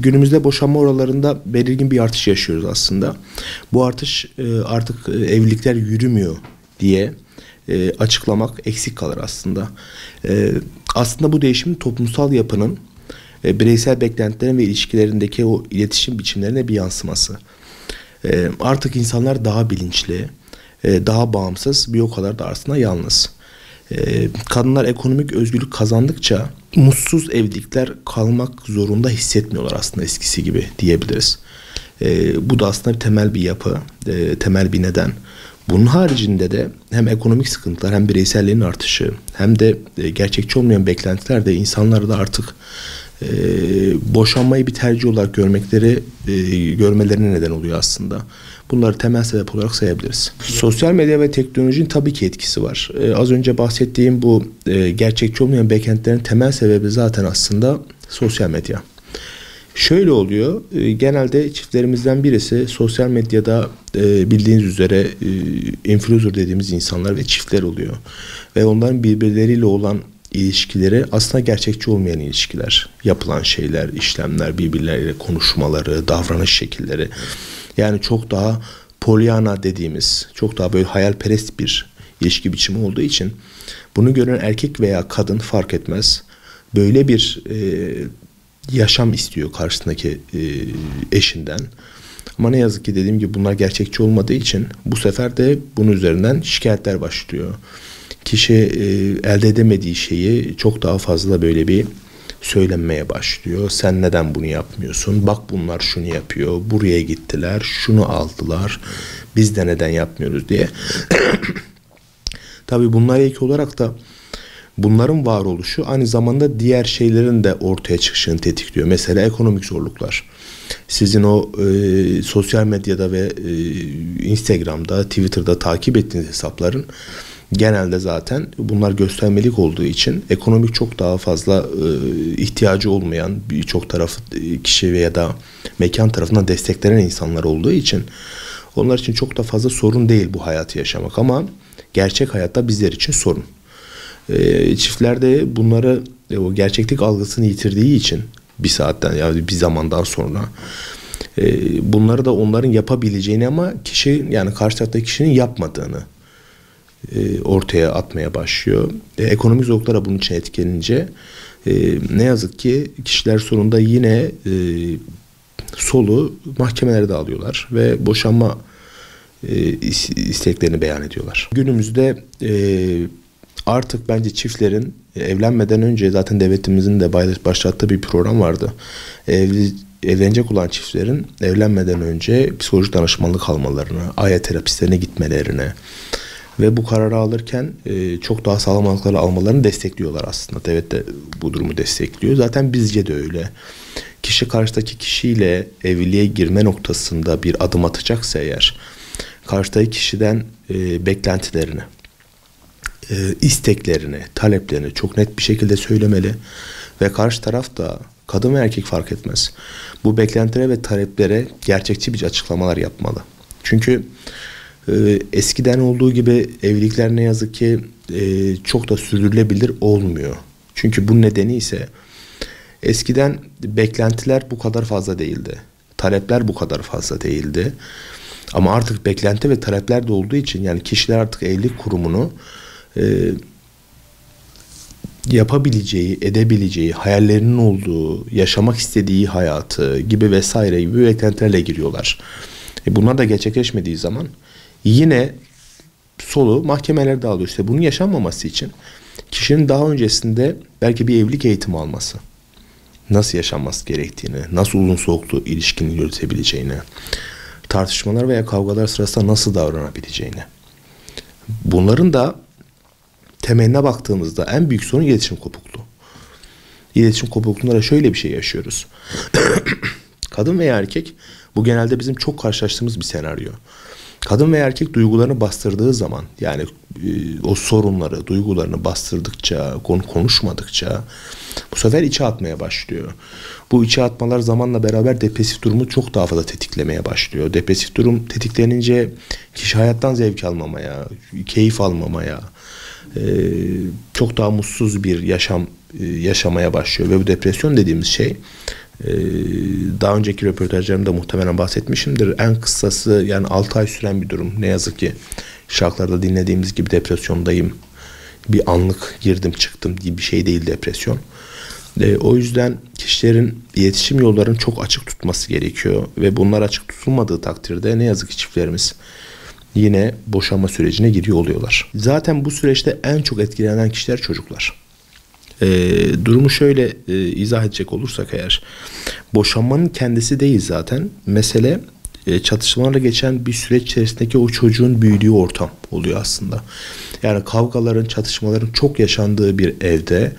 Günümüzde boşanma oranlarında belirgin bir artış yaşıyoruz aslında. Bu artış artık evlilikler yürümüyor diye açıklamak eksik kalır aslında. Aslında bu değişimin toplumsal yapının bireysel beklentilerin ve ilişkilerindeki o iletişim biçimlerine bir yansıması. Artık insanlar daha bilinçli, daha bağımsız, bir o kadar da aslında yalnız. Kadınlar ekonomik özgürlük kazandıkça mutsuz evlilikler kalmak zorunda hissetmiyorlar aslında eskisi gibi diyebiliriz. Bu da aslında temel bir yapı, temel bir neden. Bunun haricinde de hem ekonomik sıkıntılar hem bireyselliğin artışı hem de gerçekçi olmayan beklentiler de insanlarda da artık boşanmayı bir tercih olarak görmelerine neden oluyor aslında. Bunları temel sebep olarak sayabiliriz. Sosyal medya ve teknolojinin tabii ki etkisi var. Az önce bahsettiğim bu gerçekçi olmayan beklentilerin temel sebebi zaten aslında sosyal medya. Şöyle oluyor, genelde çiftlerimizden birisi sosyal medyada bildiğiniz üzere influencer dediğimiz insanlar ve çiftler oluyor. Ve onların birbirleriyle olan ilişkileri aslında gerçekçi olmayan ilişkiler. Yapılan şeyler, işlemler, birbirleriyle konuşmaları, davranış şekilleri. Yani çok daha Pollyanna dediğimiz, çok daha böyle hayalperest bir ilişki biçimi olduğu için bunu gören erkek veya kadın fark etmez. Böyle bir yaşam istiyor karşısındaki eşinden. Ama ne yazık ki dediğim gibi bunlar gerçekçi olmadığı için bu sefer de bunun üzerinden şikayetler başlıyor. Kişi elde edemediği şeyi çok daha fazla böyle bir söylenmeye başlıyor. Sen neden bunu yapmıyorsun? Bak bunlar şunu yapıyor. Buraya gittiler. Şunu aldılar. Biz de neden yapmıyoruz diye. Tabii bunlara ek olarak da bunların varoluşu aynı zamanda diğer şeylerin de ortaya çıkışını tetikliyor. Mesela ekonomik zorluklar. Sizin o sosyal medyada ve Instagram'da, Twitter'da takip ettiğiniz hesapların genelde zaten bunlar göstermelik olduğu için ekonomik çok daha fazla ihtiyacı olmayan birçok kişi veya da mekan tarafından desteklenen insanlar olduğu için onlar için çok da fazla sorun değil bu hayatı yaşamak ama gerçek hayatta bizler için sorun. Çiftlerde bunları o gerçeklik algısını yitirdiği için bir saatten yani bir zamandan sonra bunları da onların yapabileceğini ama kişi yani karşı taraftaki kişinin yapmadığını ortaya atmaya başlıyor. Ekonomik zorluklara bunun için etkilenince ne yazık ki kişiler sonunda yine solu mahkemelerde alıyorlar ve boşanma isteklerini beyan ediyorlar. Günümüzde artık bence çiftlerin evlenmeden önce zaten devletimizin de başlattığı bir program vardı. Evlenecek olan çiftlerin evlenmeden önce psikolojik danışmanlık almalarını, AYA terapistlerine gitmelerine ve bu kararı alırken çok daha sağlam algıları almalarını destekliyorlar aslında. Devlet de bu durumu destekliyor. Zaten bizce de öyle. Kişi karşıdaki kişiyle evliliğe girme noktasında bir adım atacaksa eğer karşıdaki kişiden beklentilerini, isteklerini, taleplerini çok net bir şekilde söylemeli ve karşı taraf da kadın ve erkek fark etmez. Bu beklentilere ve taleplere gerçekçi bir açıklamalar yapmalı. Çünkü eskiden olduğu gibi evlilikler ne yazık ki çok da sürdürülebilir olmuyor. Çünkü bu nedeni ise eskiden beklentiler bu kadar fazla değildi. Talepler bu kadar fazla değildi. Ama artık beklenti ve talepler de olduğu için yani kişiler artık evlilik kurumunu yapabileceği, edebileceği, hayallerinin olduğu, yaşamak istediği hayatı gibi vesaire gibi beklentilerle giriyorlar. Bunlar da gerçekleşmediği zaman yine solu mahkemelerde alıyor. İşte bunun yaşanmaması için kişinin daha öncesinde belki bir evlilik eğitimi alması, nasıl yaşanması gerektiğini, nasıl uzun soluklu ilişkinin yürütebileceğini, tartışmalar veya kavgalar sırasında nasıl davranabileceğini. Bunların da temeline baktığımızda en büyük sorun iletişim kopukluğu. İletişim kopukluğunda da şöyle bir şey yaşıyoruz. Kadın veya erkek, bu genelde bizim çok karşılaştığımız bir senaryo. Kadın veya erkek duygularını bastırdığı zaman, yani o sorunları, duygularını bastırdıkça, konuşmadıkça bu sefer içe atmaya başlıyor. Bu içe atmalar zamanla beraber depresif durumu çok daha fazla tetiklemeye başlıyor. Depresif durum tetiklenince kişi hayattan zevk almamaya, keyif almamaya, çok daha mutsuz bir yaşam yaşamaya başlıyor. Ve bu depresyon dediğimiz şey Daha önceki röportajlarımda muhtemelen bahsetmişimdir. En kısası yani 6 ay süren bir durum. Ne yazık ki şarkılarda dinlediğimiz gibi depresyondayım. Bir anlık girdim çıktım gibi bir şey değil depresyon. O yüzden kişilerin iletişim yollarını çok açık tutması gerekiyor. Ve bunlar açık tutulmadığı takdirde ne yazık ki çiftlerimiz yine boşanma sürecine giriyor oluyorlar. Zaten bu süreçte en çok etkilenen kişiler çocuklar. Durumu şöyle izah edecek olursak eğer, boşanmanın kendisi değil zaten. Mesele çatışmalarla geçen bir süreç içerisindeki o çocuğun büyüdüğü ortam oluyor aslında. Yani kavgaların, çatışmaların çok yaşandığı bir evde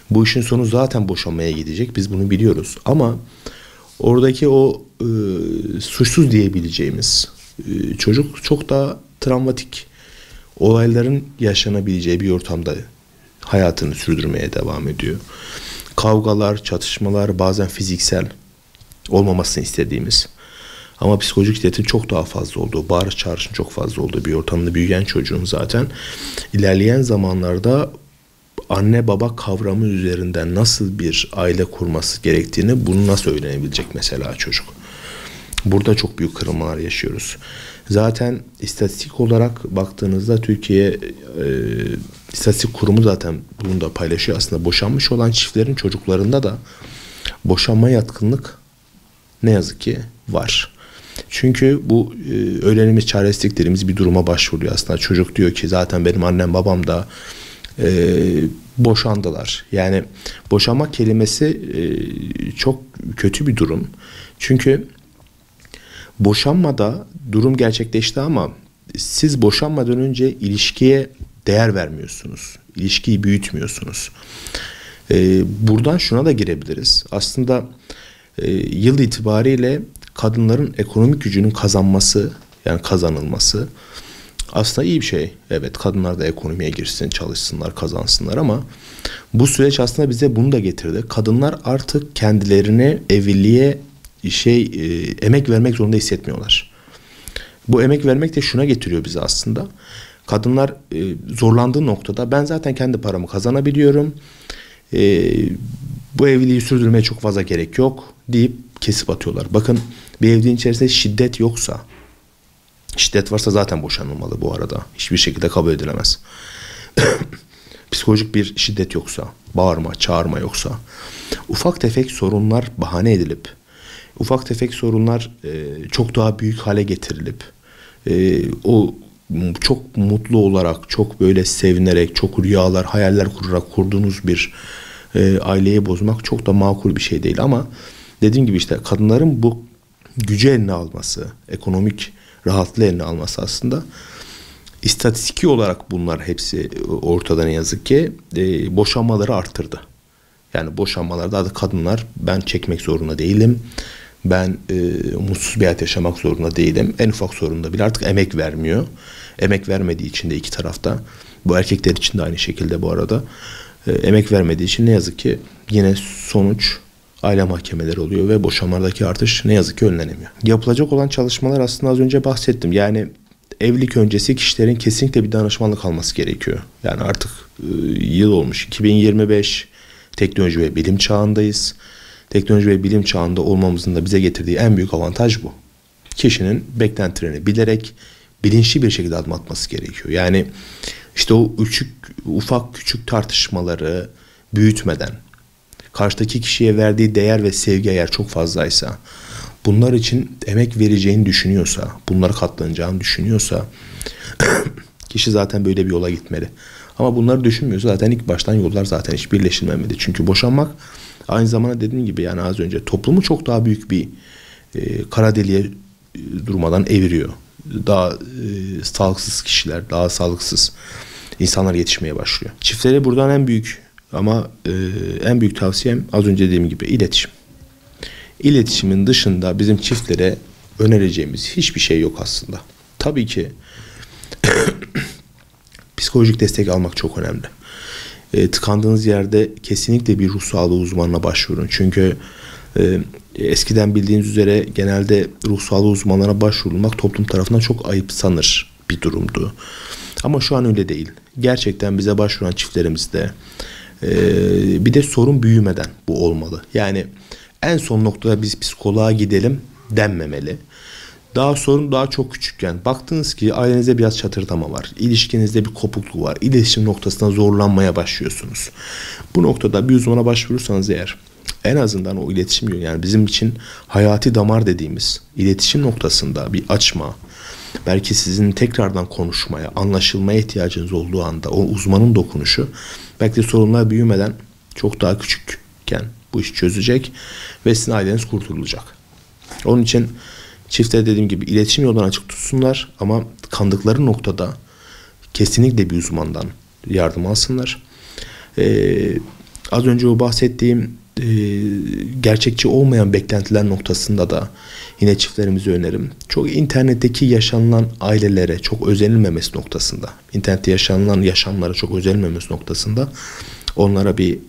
bu işin sonu zaten boşanmaya gidecek. Biz bunu biliyoruz. Ama oradaki o suçsuz diyebileceğimiz çocuk çok daha travmatik olayların yaşanabileceği bir ortamda hayatını sürdürmeye devam ediyor. Kavgalar, çatışmalar, bazen fiziksel, olmamasını istediğimiz ama psikolojik şiddetin çok daha fazla olduğu, bağırış çağrışın çok fazla olduğu bir ortamda büyüyen çocuğun zaten ilerleyen zamanlarda anne baba kavramı üzerinden nasıl bir aile kurması gerektiğini, bunu nasıl öğrenebilecek mesela çocuk. Burada çok büyük kırılmalar yaşıyoruz. Zaten istatistik olarak baktığınızda Türkiye İstatistik Kurumu zaten bunu da paylaşıyor. Aslında boşanmış olan çiftlerin çocuklarında da boşanma yatkınlık ne yazık ki var. Çünkü bu öğrenimiz, çaresizlik dediğimiz bir duruma başvuruyor aslında. Çocuk diyor ki zaten benim annem babam da boşandılar. Yani boşanma kelimesi çok kötü bir durum. Çünkü boşanmada durum gerçekleşti ama siz boşanmadan önce ilişkiye değer vermiyorsunuz. İlişkiyi büyütmüyorsunuz. Buradan şuna da girebiliriz. Aslında yıl itibariyle kadınların ekonomik gücünün kazanması, yani kazanılması aslında iyi bir şey. Evet, kadınlar da ekonomiye girsin, çalışsınlar, kazansınlar ama bu süreç aslında bize bunu da getirdi. Kadınlar artık kendilerine evliliğe emek vermek zorunda hissetmiyorlar. Bu emek vermek de şuna getiriyor bizi aslında. Kadınlar zorlandığı noktada ben zaten kendi paramı kazanabiliyorum. Bu evliliği sürdürmeye çok fazla gerek yok deyip kesip atıyorlar. Bakın, bir evliliğin içerisinde şiddet yoksa, şiddet varsa zaten boşanılmalı bu arada. Hiçbir şekilde kabul edilemez. Psikolojik bir şiddet yoksa, bağırma, çağırma yoksa, ufak tefek sorunlar bahane edilip, ufak tefek sorunlar çok daha büyük hale getirilip, o çok mutlu olarak, çok böyle sevinerek, çok rüyalar, hayaller kurarak kurduğunuz bir aileyi bozmak çok da makul bir şey değil. Ama dediğim gibi işte kadınların bu gücü eline alması, ekonomik rahatlığı eline alması aslında istatistiki olarak bunlar hepsi ortada ne yazık ki boşanmaları arttırdı. Yani boşanmalarda da kadınlar ben çekmek zorunda değilim. Ben mutsuz bir hayat yaşamak zorunda değilim. En ufak sorunda bile artık emek vermiyor. Emek vermediği için de iki tarafta, bu erkekler için de aynı şekilde bu arada, emek vermediği için ne yazık ki yine sonuç aile mahkemeleri oluyor ve boşanmalardaki artış ne yazık ki önlenemiyor. Yapılacak olan çalışmalar aslında az önce bahsettim. Yani evlilik öncesi kişilerin kesinlikle bir danışmanlık alması gerekiyor. Yani artık yıl olmuş 2025, teknoloji ve bilim çağındayız. Teknoloji ve bilim çağında olmamızın da bize getirdiği en büyük avantaj bu. Kişinin beklentilerini bilerek bilinçli bir şekilde adım atması gerekiyor. Yani işte o ufak küçük tartışmaları büyütmeden, karşıdaki kişiye verdiği değer ve sevgi eğer çok fazlaysa, bunlar için emek vereceğini düşünüyorsa, bunlara katlanacağını düşünüyorsa kişi zaten böyle bir yola gitmeli. Ama bunları düşünmüyorsa zaten ilk baştan yollar zaten hiç birleşilmemeli. Çünkü boşanmak aynı zamanda dediğim gibi yani az önce toplumu çok daha büyük bir kara deliğe durmadan eviriyor. Daha sağlıksız kişiler, daha sağlıksız insanlar yetişmeye başlıyor. Çiftlere buradan en büyük ama en büyük tavsiyem az önce dediğim gibi iletişim. İletişimin dışında bizim çiftlere önereceğimiz hiçbir şey yok aslında. Tabii ki psikolojik destek almak çok önemli. Tıkandığınız yerde kesinlikle bir ruh sağlığı uzmanına başvurun. Çünkü eskiden bildiğiniz üzere genelde ruh sağlığı uzmanlarına başvurulmak toplum tarafından çok ayıp sanır bir durumdu. Ama şu an öyle değil. Gerçekten bize başvuran çiftlerimizde bir de sorun büyümeden bu olmalı. Yani en son noktada biz psikoloğa gidelim denmemeli. Sorun daha çok küçükken baktınız ki ailenizde biraz çatırdama var, ilişkinizde bir kopukluk var, iletişim noktasında zorlanmaya başlıyorsunuz. Bu noktada bir uzmana başvurursanız eğer, en azından o iletişim yönü, yani bizim için hayati damar dediğimiz iletişim noktasında bir açma, belki sizin tekrardan konuşmaya, anlaşılmaya ihtiyacınız olduğu anda o uzmanın dokunuşu belki de sorunlar büyümeden çok daha küçükken bu işi çözecek ve sizin aileniz kurtulacak. Onun için çiftler dediğim gibi iletişim yoldan açık tutsunlar ama kandıkları noktada kesinlikle bir uzmandan yardım alsınlar. Az önce o bahsettiğim gerçekçi olmayan beklentiler noktasında da yine çiftlerimize önerim. Çok internetteki yaşanılan ailelere çok özenilmemesi noktasında, internette yaşanılan yaşamlara çok özenilmemesi noktasında onlara bir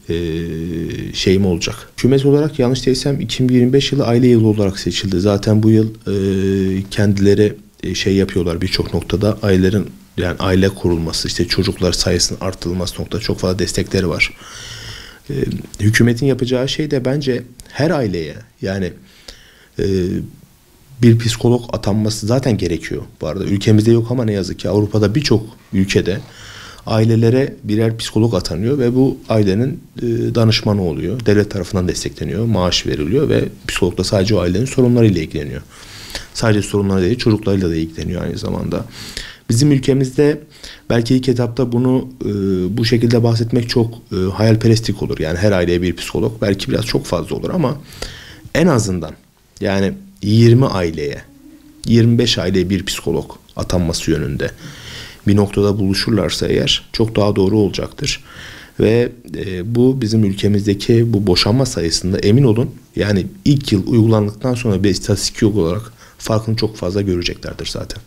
şeyim olacak. Hükümet olarak yanlış değilsem 2025 yılı aile yılı olarak seçildi. Zaten bu yıl kendileri şey yapıyorlar, birçok noktada ailelerin, yani aile kurulması, işte çocuklar sayısının artırılması noktada çok fazla destekleri var. Hükümetin yapacağı şey de bence her aileye, yani bir psikolog atanması zaten gerekiyor. Bu arada ülkemizde yok ama ne yazık ki Avrupa'da birçok ülkede ailelere birer psikolog atanıyor ve bu ailenin danışmanı oluyor. Devlet tarafından destekleniyor, maaş veriliyor ve psikolog da sadece o ailenin sorunlarıyla ilgileniyor. Sadece sorunlarıyla değil, çocuklarıyla da ilgileniyor aynı zamanda. Bizim ülkemizde belki ilk etapta bunu bu şekilde bahsetmek çok hayalperestlik olur. Yani her aileye bir psikolog belki biraz çok fazla olur ama en azından yani 20 aileye, 25 aileye bir psikolog atanması yönünde bir noktada buluşurlarsa eğer çok daha doğru olacaktır. Ve bu bizim ülkemizdeki bu boşanma sayısında emin olun, yani ilk yıl uygulandıktan sonra bir istatistik olarak farkını çok fazla göreceklerdir zaten.